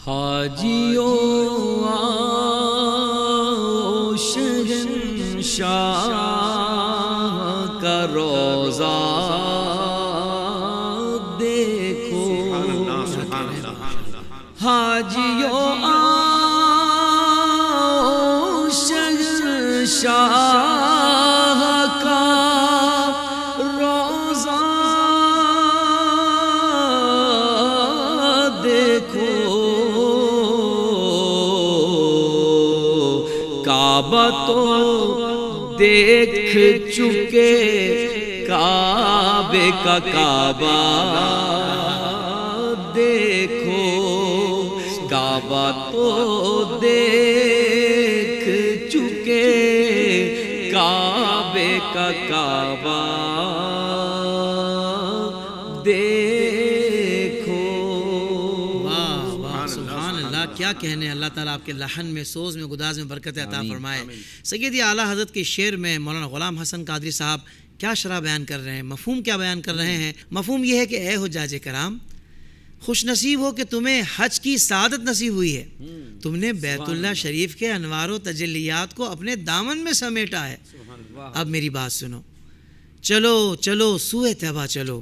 حاجیوں آؤ شہنشاہ کا روضہ دیکھو، حاجیوں آؤ شہنشاہ کا روضہ دیکھو، کعبہ تو دیکھ چکے، کعبے کا کعبہ دیکھو، کعبہ تو دیکھ چکے، کعبے کا کعبہ دیکھو۔ سبحان اللہ، کیا کہنے، اللہ تعالیٰ آپ کے لحن میں، سوز میں، گداز میں برکت عطا فرمائے۔ سیدی اعلیٰ حضرت کے شعر میں مولانا غلام حسن قادری صاحب کیا شرح بیان کر رہے ہیں، مفہوم کیا بیان کر رہے ہیں؟ مفہوم یہ ہے کہ اے حجاج کرام، خوش نصیب ہو کہ تمہیں حج کی سعادت نصیب ہوئی ہے، تم نے بیت اللہ شریف کے انوار و تجلیات کو اپنے دامن میں سمیٹا ہے۔ اب میری بات سنو، چلو چلو سوئے طیبہ چلو،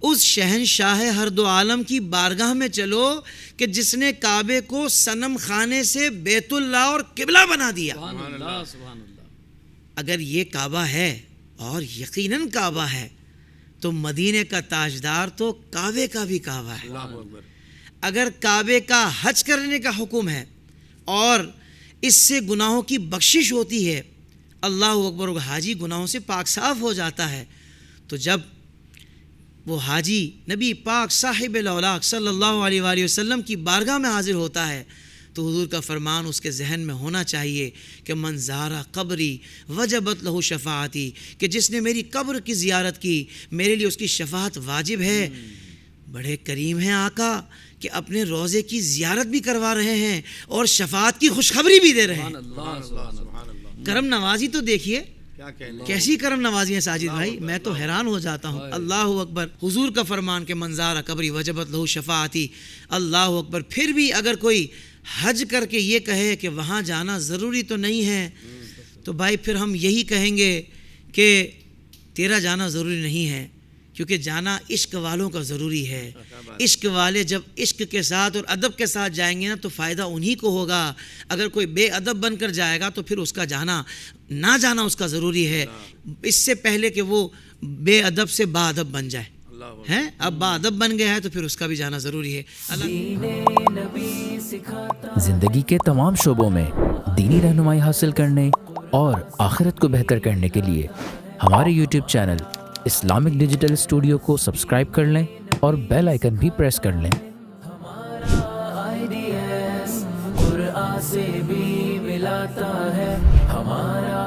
اس شہنشاہ ہر دو عالم کی بارگاہ میں چلو کہ جس نے کعبے کو صنم خانے سے بیت اللہ اور قبلہ بنا دیا۔ اگر یہ کعبہ ہے، اور یقیناً کعبہ ہے، تو مدینے کا تاجدار تو کعبے کا بھی کعبہ ہے۔ اگر کعبے کا حج کرنے کا حکم ہے اور اس سے گناہوں کی بخشش ہوتی ہے، اللہ اکبر، حاجی گناہوں سے پاک صاف ہو جاتا ہے، تو جب وہ حاجی نبی پاک صاحب الاولاق صلی اللہ علیہ وآلہ وسلم کی بارگاہ میں حاضر ہوتا ہے، تو حضور کا فرمان اس کے ذہن میں ہونا چاہیے کہ من زارہ قبری وجبت لہ شفاعتی، کہ جس نے میری قبر کی زیارت کی، میرے لیے اس کی شفاعت واجب ہے۔ بڑے کریم ہیں آقا کہ اپنے روضے کی زیارت بھی کروا رہے ہیں اور شفاعت کی خوشخبری بھی دے رہے ہیں۔ کرم نوازی تو دیکھیے کیسی کرم نوازی ہے ساجد بھائی، میں تو حیران ہو جاتا ہوں۔ اللہ اکبر، حضور کا فرمان کہ من زارہ قبری وجبت لہ شفاعتی، اللہ اکبر۔ پھر بھی اگر کوئی حج کر کے یہ کہے کہ وہاں جانا ضروری تو نہیں ہے، تو بھائی پھر ہم یہی کہیں گے کہ تیرا جانا ضروری نہیں ہے، کیونکہ جانا عشق والوں کا ضروری ہے۔ عشق والے جب عشق کے ساتھ اور ادب کے ساتھ جائیں گے نا تو فائدہ انہی کو ہوگا۔ اگر کوئی بے ادب بن کر جائے گا تو پھر اس کا جانا، نہ جانا اس کا ضروری ہے، اس سے پہلے کہ وہ بے ادب سے با ادب بن جائے ہیں۔ اب با ادب بن گیا ہے تو پھر اس کا بھی جانا ضروری ہے۔ زندگی کے تمام شعبوں میں دینی رہنمائی حاصل کرنے اور آخرت کو بہتر کرنے کے لیے ہمارے YouTube channel Islamic digital studio کو سبسکرائب کر لیں اور بیل آئیکن بھی پریس کر لیں۔ قرآن سے بھی ملاتا ہے ہمارا